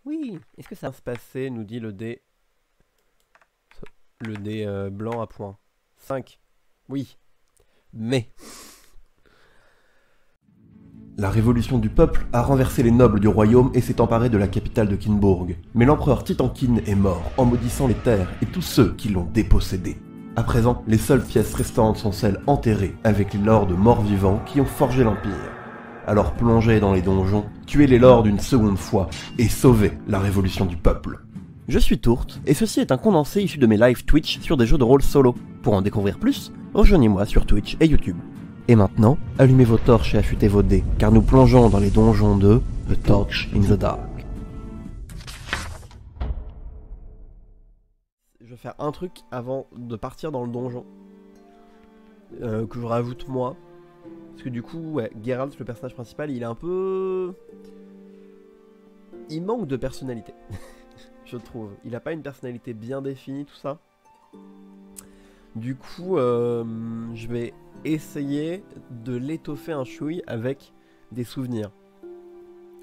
Oui, est-ce que ça va se passer, nous dit le dé. Le dé blanc à point. 5. Oui. Mais. La révolution du peuple a renversé les nobles du royaume et s'est emparée de la capitale de Kinbourg. Mais l'empereur Titankin est mort en maudissant les terres et tous ceux qui l'ont dépossédé. À présent, les seules pièces restantes sont celles enterrées avec les lords morts-vivants qui ont forgé l'Empire. Alors plongez dans les donjons, tuez les lords une seconde fois et sauvez la révolution du peuple. Je suis Tourte, et ceci est un condensé issu de mes live Twitch sur des jeux de rôle solo. Pour en découvrir plus, rejoignez-moi sur Twitch et YouTube. Et maintenant, allumez vos torches et affûtez vos dés, car nous plongeons dans les donjons de The Torch in the Dark. Je vais faire un truc avant de partir dans le donjon, que je rajoute moi. Parce que du coup, ouais, Geralt, le personnage principal, il est un peu... Il manque de personnalité, je trouve. Il a pas une personnalité bien définie, tout ça. Du coup, je vais essayer de l'étoffer un chouille avec des souvenirs.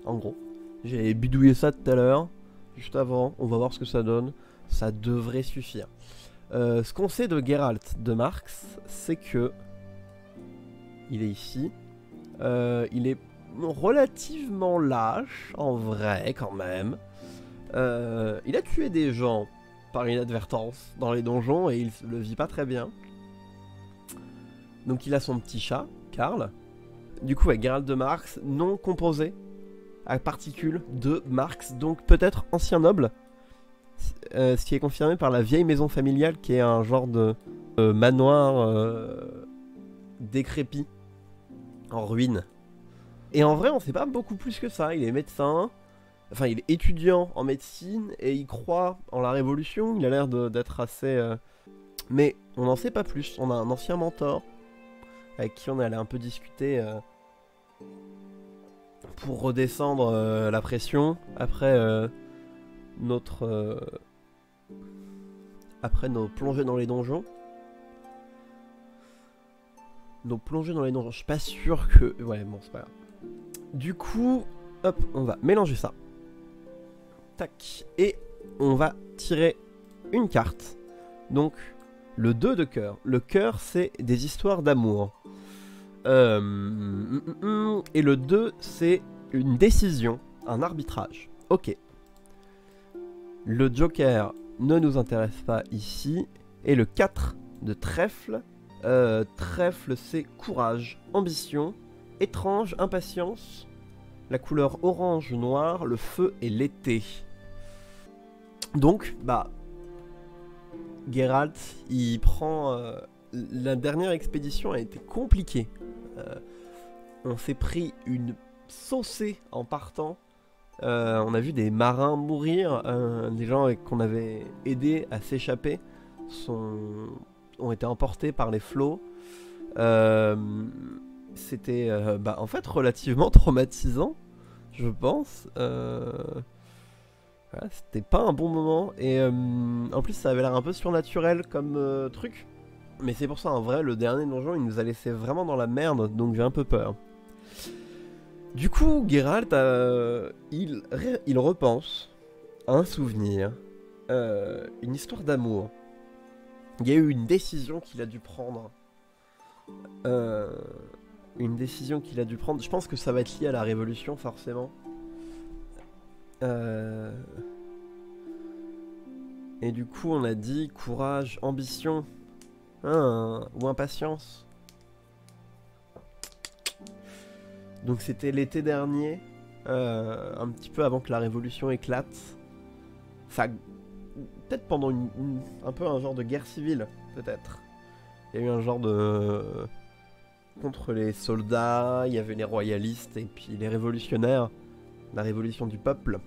En gros, j'ai bidouillé ça tout à l'heure, juste avant, on va voir ce que ça donne. Ça devrait suffire. Ce qu'on sait de Geralt de Marx, c'est que... Il est ici. Il est relativement lâche, en vrai, quand même. Il a tué des gens par inadvertance dans les donjons et il le vit pas très bien. Donc il a son petit chat, Karl. Du coup, ouais, Geralt de Marx, nom composé à particules de Marx, donc peut-être ancien noble. Ce qui est confirmé par la vieille maison familiale qui est un genre de manoir décrépit, en ruine. Et en vrai, on sait pas beaucoup plus que ça. Il est médecin, enfin il est étudiant en médecine et il croit en la révolution. Il a l'air d'être assez... Mais on n'en sait pas plus. On a un ancien mentor avec qui on est allé un peu discuter pour redescendre la pression après après nos plongées dans les donjons. Nos plongées dans les donjons, je suis pas sûr que... Ouais, bon, c'est pas grave. Du coup, hop, on va mélanger ça. Tac. Et on va tirer une carte. Donc, le 2 de cœur. Le cœur, c'est des histoires d'amour. Et le 2, c'est une décision, un arbitrage. Ok. Le joker ne nous intéresse pas ici. Et le 4 de trèfle. Trèfle, c'est courage, ambition, étrange, impatience. La couleur orange-noir, le feu et l'été. Donc, bah... Geralt, il prend... la dernière expédition a été compliquée. On s'est pris une saucée en partant. On a vu des marins mourir. Des gens qu'on avait aidés à s'échapper ont été emportés par les flots. C'était en fait relativement traumatisant, je pense. Voilà, c'était pas un bon moment. Et en plus, ça avait l'air un peu surnaturel comme truc. Mais c'est pour ça, en vrai, le dernier donjon, il nous a laissé vraiment dans la merde. Donc j'ai un peu peur. Du coup, Geralt, il repense à un souvenir, une histoire d'amour. Il y a eu une décision qu'il a dû prendre. Une décision qu'il a dû prendre. Je pense que ça va être lié à la révolution, forcément. Et du coup, on a dit courage, ambition, ou impatience. Donc c'était l'été dernier, un petit peu avant que la révolution éclate. Ça, peut-être pendant un peu un genre de guerre civile, peut-être. Il y a eu un genre de... Contre les soldats, il y avait les royalistes et puis les révolutionnaires. La révolution du peuple.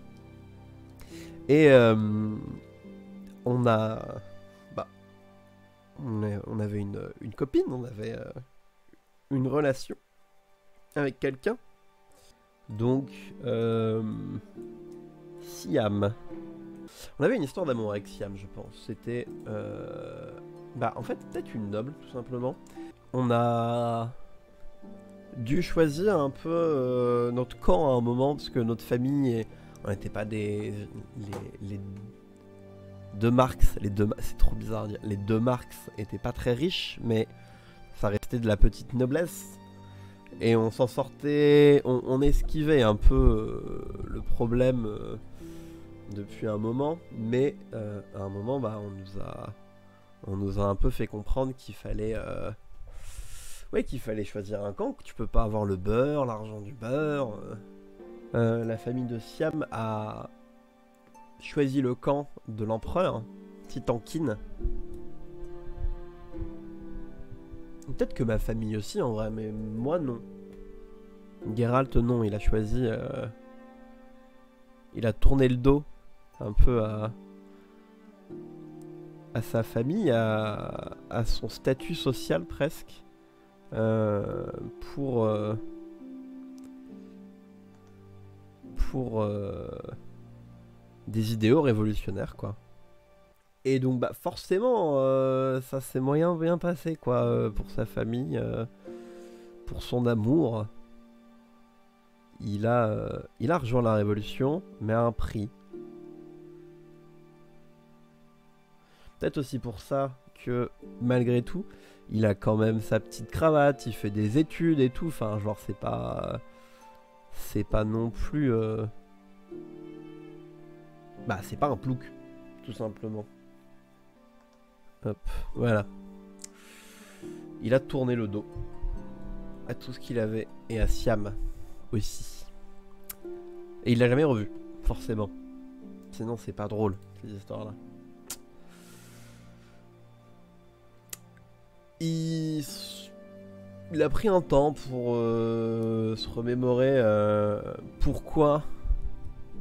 Et on a... Bah... On avait une copine, on avait une relation avec quelqu'un. Donc... Siam. On avait une histoire d'amour avec Siam, je pense. C'était... Bah, en fait, peut-être une noble, tout simplement. On a dû choisir un peu notre camp à un moment, parce que notre famille est On n'était pas des... Les deux Marx, c'est trop bizarre à dire. Les deux Marx étaient pas très riches, mais ça restait de la petite noblesse. Et on s'en sortait, on esquivait un peu le problème depuis un moment, mais à un moment, bah, on nous a un peu fait comprendre qu'il fallait, qu'il fallait choisir un camp, que tu peux pas avoir le beurre, l'argent du beurre. La famille de Siam a choisi le camp de l'empereur, Titankin. Peut-être que ma famille aussi en vrai, mais moi non. Geralt non, il a choisi... il a tourné le dos un peu à sa famille, à son statut social presque, pour des idéaux révolutionnaires quoi. Et donc bah forcément ça s'est moyen bien passé quoi pour sa famille, pour son amour. Il a rejoint la révolution, mais à un prix. Peut-être aussi pour ça que malgré tout, il a quand même sa petite cravate, il fait des études et tout. Enfin genre c'est pas non plus bah c'est pas un plouc tout simplement. Hop, voilà. Il a tourné le dos à tout ce qu'il avait et à Siam aussi. Et il l'a jamais revu, forcément. Sinon c'est pas drôle ces histoires là. Il a pris un temps pour se remémorer pourquoi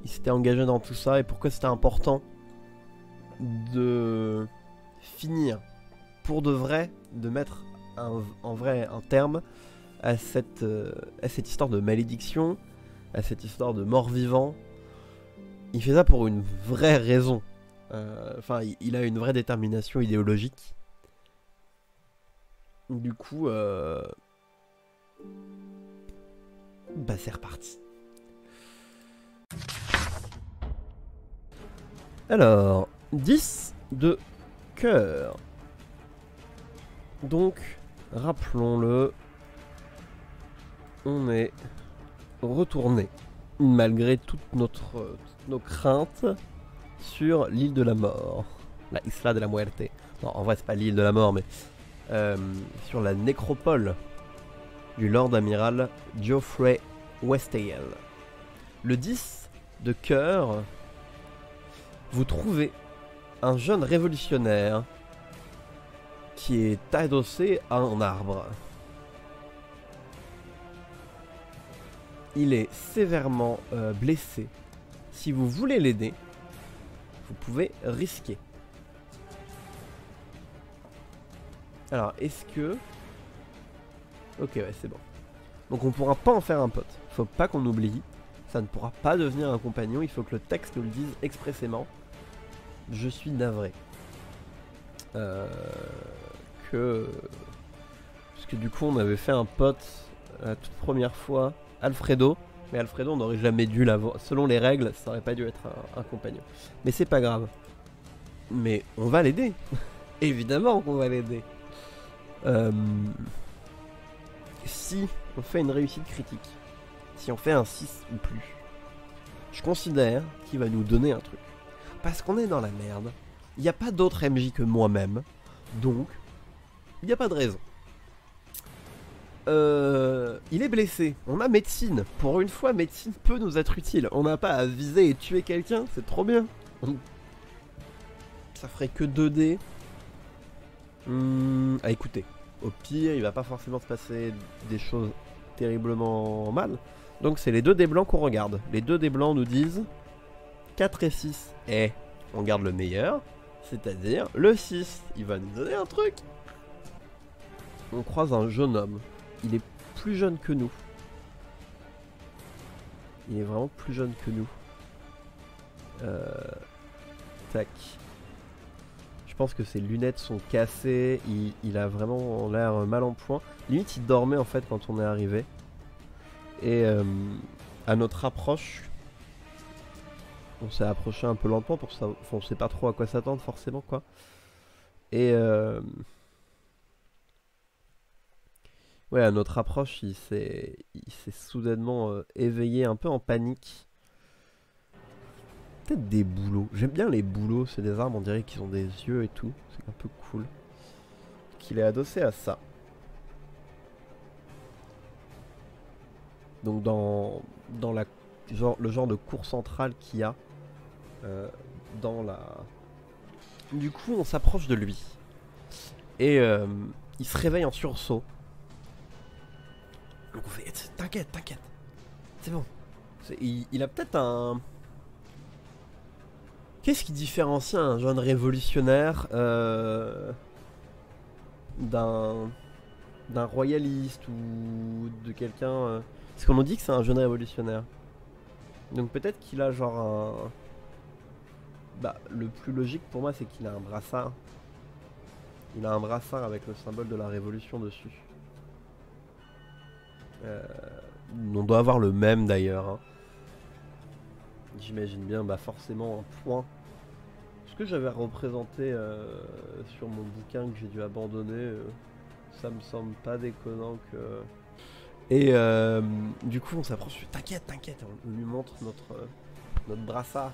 il s'était engagé dans tout ça et pourquoi c'était important de finir pour de vrai, de mettre en vrai un terme à cette histoire de malédiction, à cette histoire de mort-vivant. Il fait ça pour une vraie raison. Enfin, il a une vraie détermination idéologique. Du coup, bah c'est reparti. Alors, 10 de cœur. Donc, rappelons-le, on est retourné, malgré toutes nos craintes, sur l'île de la mort. La Isla de la Muerte. Non, en vrai, c'est pas l'île de la mort, mais sur la nécropole du Lord Amiral Geoffrey Westale. Le 10 de cœur, vous trouvez un jeune révolutionnaire qui est adossé à un arbre. Il est sévèrement blessé. Si vous voulez l'aider, vous pouvez risquer. Alors, est-ce que... Ok, ouais, c'est bon. Donc on pourra pas en faire un pote. Faut pas qu'on oublie. Ça ne pourra pas devenir un compagnon. Il faut que le texte nous le dise expressément. Je suis navré. Parce que du coup, on avait fait un pote la toute première fois, Alfredo. Mais Alfredo, on n'aurait jamais dû l'avoir. Selon les règles, ça aurait pas dû être un compagnon. Mais c'est pas grave. Mais on va l'aider. Évidemment qu'on va l'aider. Si on fait une réussite critique, si on fait un 6 ou plus, je considère qu'il va nous donner un truc. Parce qu'on est dans la merde, il n'y a pas d'autre MJ que moi-même, donc il n'y a pas de raison. Il est blessé, on a médecine. Pour une fois, médecine peut nous être utile. On n'a pas à viser et tuer quelqu'un, c'est trop bien. Ça ferait que 2D. À écouter. Au pire, il va pas forcément se passer des choses terriblement mal. Donc c'est les 2 dés blancs qu'on regarde. Les 2 dés blancs nous disent 4 et 6. Et on garde le meilleur. C'est-à-dire le 6. Il va nous donner un truc. On croise un jeune homme. Il est plus jeune que nous. Il est vraiment plus jeune que nous. Tac. Je pense que ses lunettes sont cassées, il a vraiment l'air mal en point. Limite il dormait en fait quand on est arrivé. Et à notre approche, on s'est approché un peu lentement pour ça. Enfin, on sait pas trop à quoi s'attendre forcément quoi. Et ouais, à notre approche, il s'est soudainement éveillé un peu en panique. Peut-être des bouleaux. J'aime bien les bouleaux, c'est des arbres, on dirait qu'ils ont des yeux et tout. C'est un peu cool. Qu'il est adossé à ça. Donc dans le genre de cour centrale qu'il y a dans la... Du coup, on s'approche de lui. Et il se réveille en sursaut. Donc on fait, t'inquiète, t'inquiète. C'est bon. Il a peut-être un... Qu'est-ce qui différencie un jeune révolutionnaire d'un royaliste ou de quelqu'un... Parce qu'on nous dit que c'est un jeune révolutionnaire. Donc peut-être qu'il a genre un... Bah, le plus logique pour moi, c'est qu'il a un brassard. Il a un brassard avec le symbole de la révolution dessus. On doit avoir le même d'ailleurs. Hein. J'imagine bien, bah forcément un point. Ce que j'avais représenté sur mon bouquin que j'ai dû abandonner, ça me semble pas déconnant que... Et du coup on s'approche, t'inquiète, t'inquiète, on lui montre notre brassard.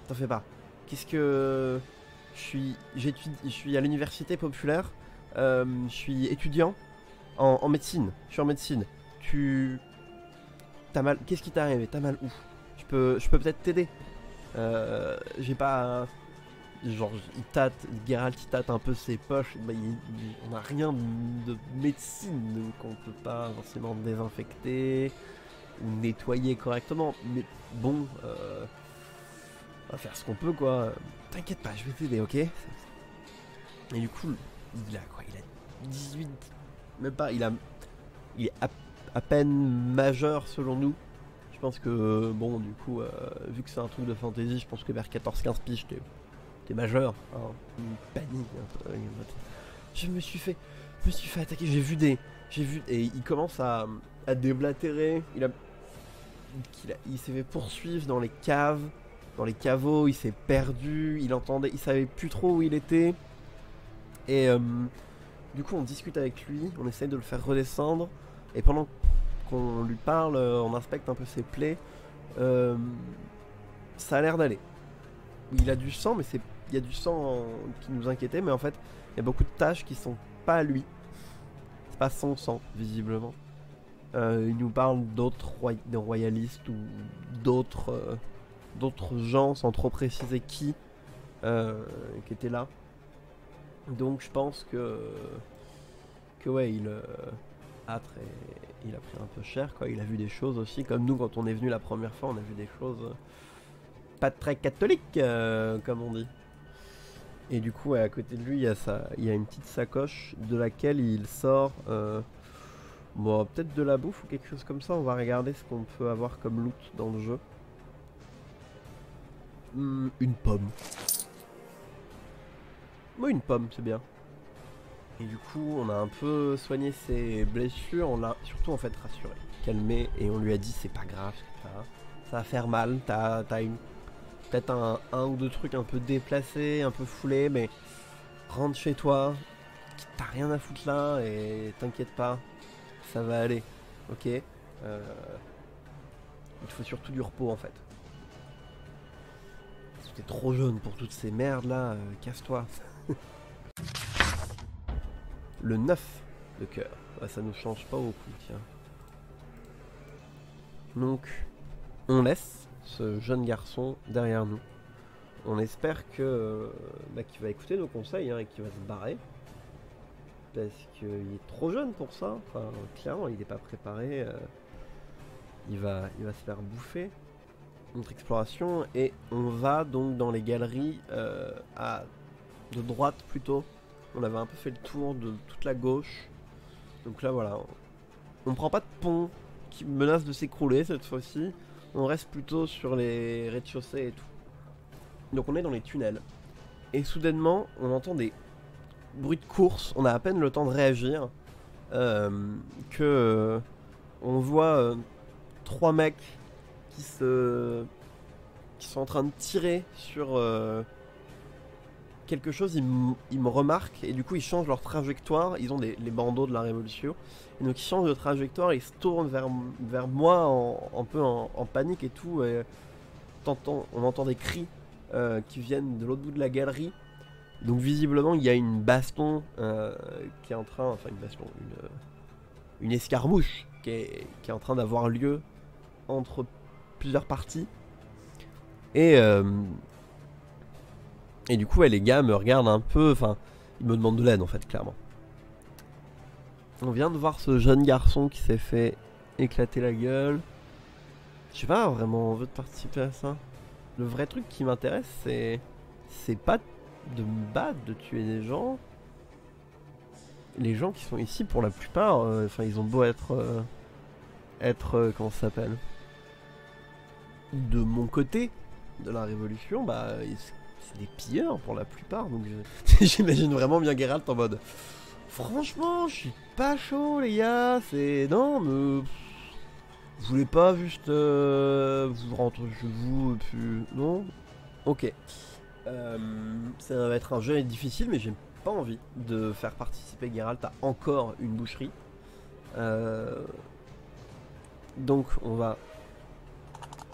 T'en fais pas. Qu'est-ce que... Je suis à l'université populaire, je suis étudiant en médecine, je suis en médecine. T'as mal, qu'est-ce qui t'est arrivé? T'as mal où? Je peux peut-être t'aider. J'ai pas... Genre, Geralt il tâte un peu ses poches, bah, on a rien de médecine, donc on peut pas forcément désinfecter ou nettoyer correctement, mais bon, on va faire ce qu'on peut quoi. T'inquiète pas, je vais t'aider, ok? Et du coup, il a quoi? Il a 18... Même pas, il est à peine majeur selon nous. Je pense que, bon, du coup, vu que c'est un truc de fantasy, je pense que vers 14-15 piges, t'es majeur. Hein. Une panique un peu. Je me suis fait attaquer, et il commence à déblatérer. Il s'est fait poursuivre dans les caves, dans les caveaux, il s'est perdu, il savait plus trop où il était. Et du coup on discute avec lui, on essaye de le faire redescendre, et pendant qu'on lui parle, on inspecte un peu ses plaies. Ça a l'air d'aller. Il a du sang, mais il y a du sang qui nous inquiétait, mais en fait il y a beaucoup de taches qui sont pas à lui. C'est pas son sang, visiblement. Il nous parle d'autres royalistes ou d'autres gens, sans trop préciser qui étaient là. Donc je pense que ouais, il a pris un peu cher quoi. Il a vu des choses aussi, comme nous quand on est venu la première fois, on a vu des choses pas très catholiques comme on dit. Et du coup ouais, à côté de lui il y a une petite sacoche de laquelle il sort bon, peut-être de la bouffe ou quelque chose comme ça. On va regarder ce qu'on peut avoir comme loot dans le jeu. Une pomme. Oui, une pomme, c'est bien. Et du coup, on a un peu soigné ses blessures. On l'a surtout en fait rassuré, calmé, et on lui a dit c'est pas grave, ça va faire mal. T'as peut-être un ou deux trucs un peu déplacés, un peu foulés, mais rentre chez toi. T'as rien à foutre là et t'inquiète pas, ça va aller. Ok. Il te faut surtout du repos en fait. T'es trop jeune pour toutes ces merdes là, casse-toi. Le 9 de cœur. Ouais, ça nous change pas beaucoup, tiens. Donc, on laisse ce jeune garçon derrière nous. On espère que qu'il va écouter nos conseils hein, et qu'il va se barrer. Parce qu'il est trop jeune pour ça. Enfin, clairement, il n'est pas préparé. Il va se faire bouffer. Notre exploration. Et on va donc dans les galeries de droite plutôt. On avait un peu fait le tour de toute la gauche. Donc là voilà. On prend pas de pont qui menace de s'écrouler cette fois-ci. On reste plutôt sur les rez-de-chaussée et tout. Donc on est dans les tunnels. Et soudainement on entend des bruits de course. On a à peine le temps de réagir. On voit 3 mecs qui se qui sont en train de tirer sur quelque chose, ils me remarquent et du coup ils changent leur trajectoire. Ils ont les bandeaux de la révolution. Et donc ils changent de trajectoire et ils se tournent vers moi un peu en panique et tout. Et on entend des cris qui viennent de l'autre bout de la galerie. Donc visiblement il y a une baston qui est en train, enfin une baston, une escarmouche qui est en train d'avoir lieu entre plusieurs parties. Et du coup les gars me regardent un peu, enfin ils me demandent de l'aide en fait, clairement. On vient de voir ce jeune garçon qui s'est fait éclater la gueule. Je sais pas vraiment envie de participer à ça. Le vrai truc qui m'intéresse c'est pas de me battre, de tuer des gens. Les gens qui sont ici pour la plupart, enfin ils ont beau être comment ça s'appelle, de mon côté de la révolution, bah c'est des pilleurs pour la plupart, donc j'imagine vraiment bien Geralt en mode franchement je suis pas chaud les gars, c'est non mais vous voulez pas juste vous rentrer chez vous et puis non, ok. Ça va être un jeu difficile, mais j'ai pas envie de faire participer Geralt à encore une boucherie. Donc on va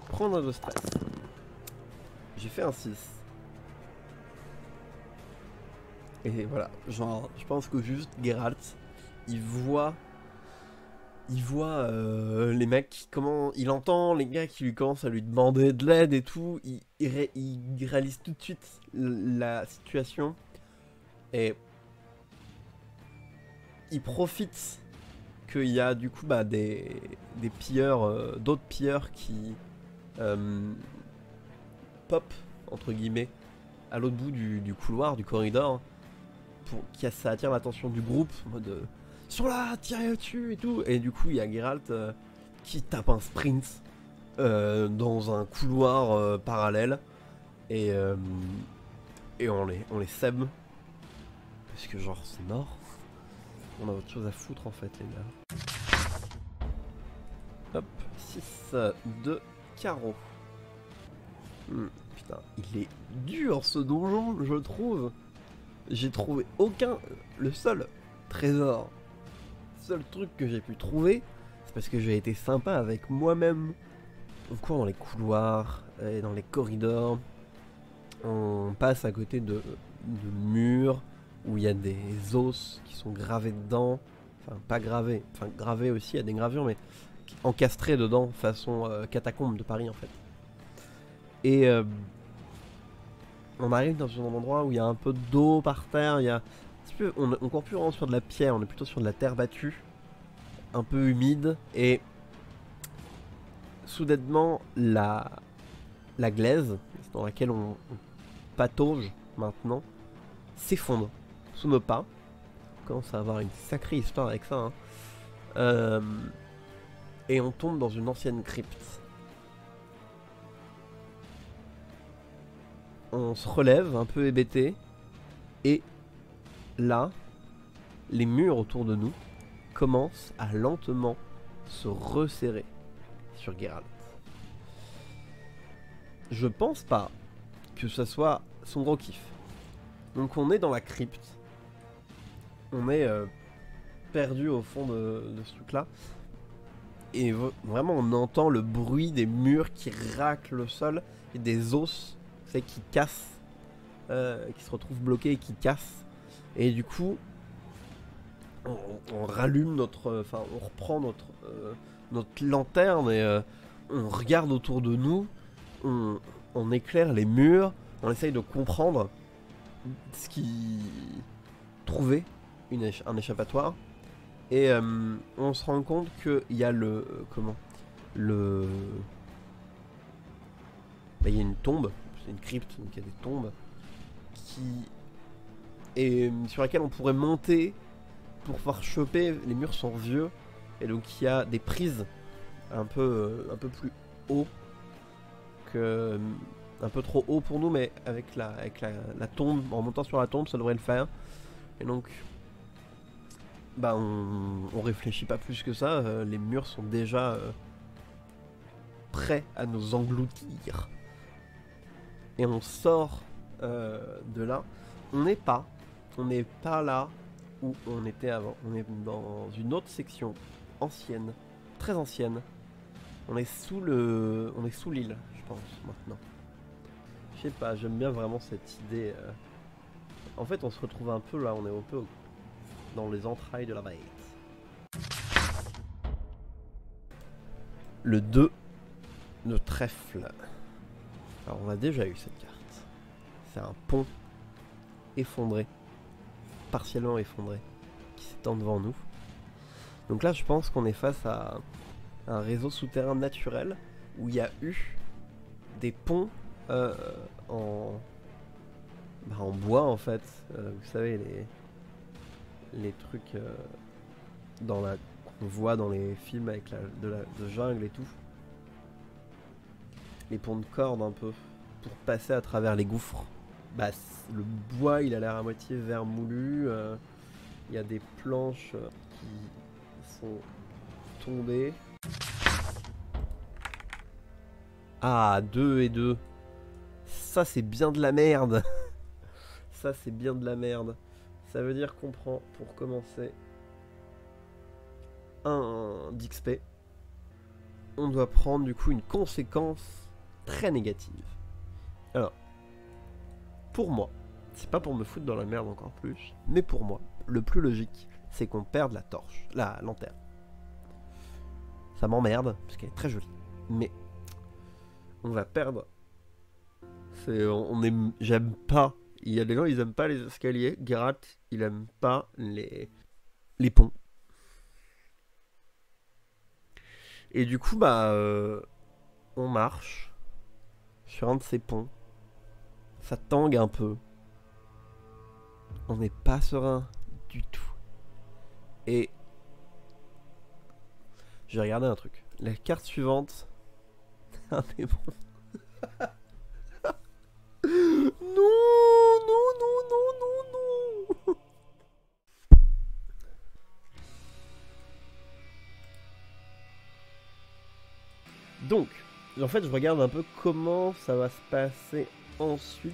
prendre un de stress. J'ai fait un 6. Et voilà, genre je pense que juste Geralt, il voit les mecs, comment il entend les gars qui lui commencent à lui demander de l'aide et tout, il réalise tout de suite la situation et il profite qu'il y a du coup des pilleurs, d'autres pilleurs qui pop entre guillemets à l'autre bout du couloir, du corridor, pour que ça attire l'attention du groupe en mode ils sont là, tirez dessus et tout. Et du coup il y a Geralt qui tape un sprint dans un couloir parallèle et on les sème parce que genre c'est mort. On a autre chose à foutre en fait les gars. Hop, 6 de carreau. Putain, il est dur ce donjon, je trouve. J'ai trouvé le seul trésor, seul truc que j'ai pu trouver, c'est parce que j'ai été sympa avec moi-même. On court dans les couloirs et dans les corridors. On passe à côté de murs où il y a des os qui sont gravés dedans. Enfin, pas gravés. Enfin, gravés aussi, il y a des gravures, mais encastrés dedans, façon catacombe de Paris en fait. Et on arrive dans un endroit où il y a un peu d'eau par terre. Il y a on court plus vraiment sur de la pierre, on est plutôt sur de la terre battue, un peu humide, et soudainement la glaise dans laquelle on patauge maintenant s'effondre sous nos pas. On commence à avoir une sacrée histoire avec ça, hein. Et on tombe dans une ancienne crypte. On se relève un peu hébété et là, les murs autour de nous commencent à lentement se resserrer sur Geralt. Je pense pas que ça soit son gros kiff. Donc on est dans la crypte. On est perdu au fond de ce truc là. Et vraiment on entend le bruit des murs qui raclent le sol et des os qui cassent, qui se retrouvent bloqués et qui cassent. Et du coup on rallume enfin on reprend notre lanterne et on regarde autour de nous, on éclaire les murs, on essaye de comprendre ce qui trouver un échappatoire. Et on se rend compte qu'il y a il y a une tombe, c'est une crypte, donc il y a des tombes sur laquelle on pourrait monter pour pouvoir choper. Les murs sont vieux et donc il y a des prises un peu plus haut que un peu trop haut pour nous, mais avec la tombe, en montant sur la tombe ça devrait le faire. Et donc on réfléchit pas plus que ça, les murs sont déjà prêts à nous engloutir. et on sort de là. On n'est pas là où on était avant. On est dans une autre section ancienne, très ancienne. On est sous l'île, je pense, maintenant. Je sais pas, j'aime bien vraiment cette idée. En fait, on se retrouve un peu là, on est un peu dans les entrailles de la bête. Le 2 de trèfle. Alors, on a déjà eu cette carte. C'est un pont effondré, partiellement effondré, qui s'étend devant nous. Donc là, je pense qu'on est face à un réseau souterrain naturel où il y a eu des ponts en bois en fait. Vous savez, les trucs qu'on voit dans les films avec de jungle et tout. Les ponts de corde un peu pour passer à travers les gouffres. Bah, le bois il a l'air à moitié vermoulu. Il y a des planches qui sont tombées. Ah, 2 et 2. Ça c'est bien de la merde. Ça c'est bien de la merde. Ça veut dire qu'on prend pour commencer un d'XP. On doit prendre du coup une conséquence très négative. Alors, pour moi, c'est pas pour me foutre dans la merde encore plus, mais pour moi, le plus logique, c'est qu'on perde la torche, la lanterne. Ça m'emmerde, parce qu'elle est très jolie, mais on va perdre. J'aime pas. Il y a des gens, ils aiment pas les escaliers. Geralt, il aime pas les ponts. Et du coup, bah, on marche sur un de ces ponts. Ça tangue un peu. On n'est pas serein du tout. Et j'ai regardé un truc. La carte suivante, un démon. Non, non, non, non, non, non. Donc, en fait, je regarde un peu comment ça va se passer ensuite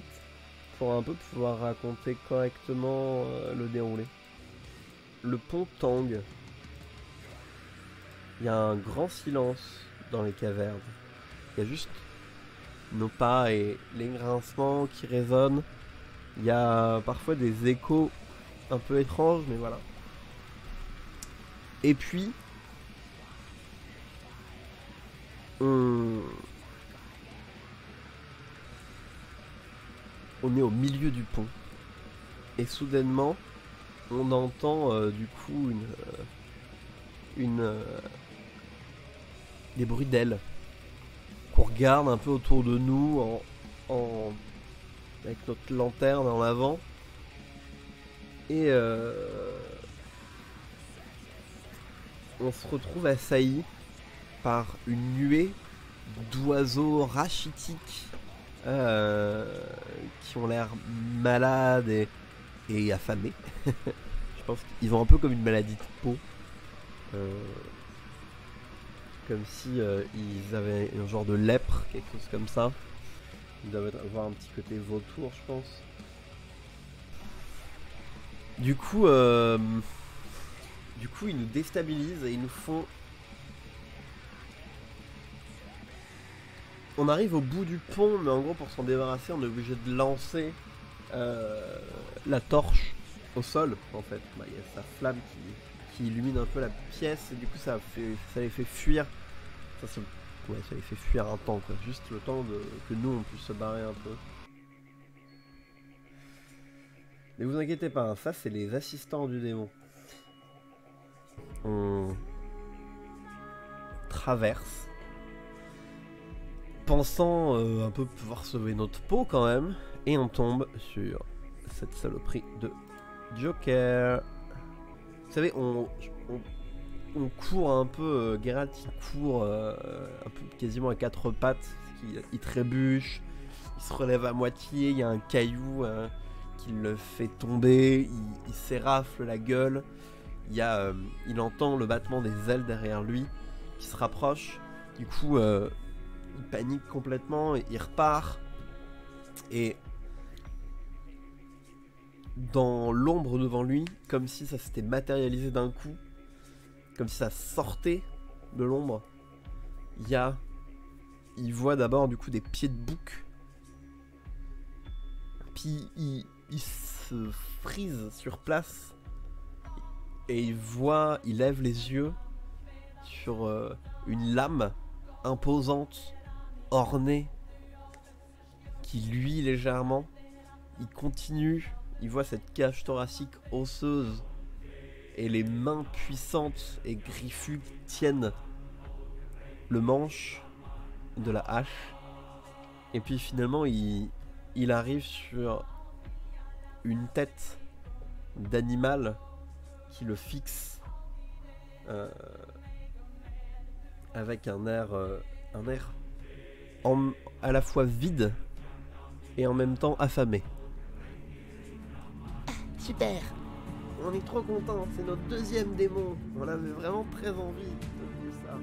pour un peu pouvoir raconter correctement le déroulé. Le pont tangue. Il y a un grand silence dans les cavernes. Il y a juste nos pas et les grincements qui résonnent. Il y a parfois des échos un peu étranges, mais voilà. Et puis, on est au milieu du pont. Et soudainement, on entend du coup des bruits d'ailes. Qu'on regarde un peu autour de nous avec notre lanterne en avant. Et on se retrouve assailli par une nuée d'oiseaux rachitiques qui ont l'air malades et affamés. Je pense qu'ils ont un peu comme une maladie de peau. Comme si ils avaient un genre de lèpre, quelque chose comme ça. Ils doivent avoir un petit côté vautour, je pense. Du coup, ils nous déstabilisent et ils nous font... On arrive au bout du pont, mais en gros, pour s'en débarrasser, on est obligé de lancer la torche au sol, en fait. Bah, y a sa flamme qui illumine un peu la pièce, et du coup, ça les fait fuir. Ça les fait fuir un temps, quoi. Juste le temps que nous, on puisse se barrer un peu. Mais vous inquiétez pas, hein, ça, c'est les assistants du démon. On traverse, pensant un peu pouvoir sauver notre peau quand même, et on tombe sur cette saloperie de Joker. Vous savez, on court un peu, Geralt il court un peu quasiment à quatre pattes, il trébuche, il se relève à moitié, il y a un caillou qui le fait tomber, il s'érafle la gueule, il entend le battement des ailes derrière lui qui se rapproche, du coup il panique complètement, il repart, Et dans l'ombre devant lui, comme si ça s'était matérialisé d'un coup, comme si ça sortait de l'ombre, il voit d'abord du coup des pieds de bouc, puis il se frise sur place et il lève les yeux sur une lame imposante, ornée, qui luit légèrement. Il continue, il voit cette cage thoracique osseuse et les mains puissantes et griffues tiennent le manche de la hache. Et puis finalement il arrive sur une tête d'animal qui le fixe avec un air à la fois vide et en même temps affamé. Super. On est trop contents, c'est notre deuxième démon. On avait vraiment très envie de faire ça.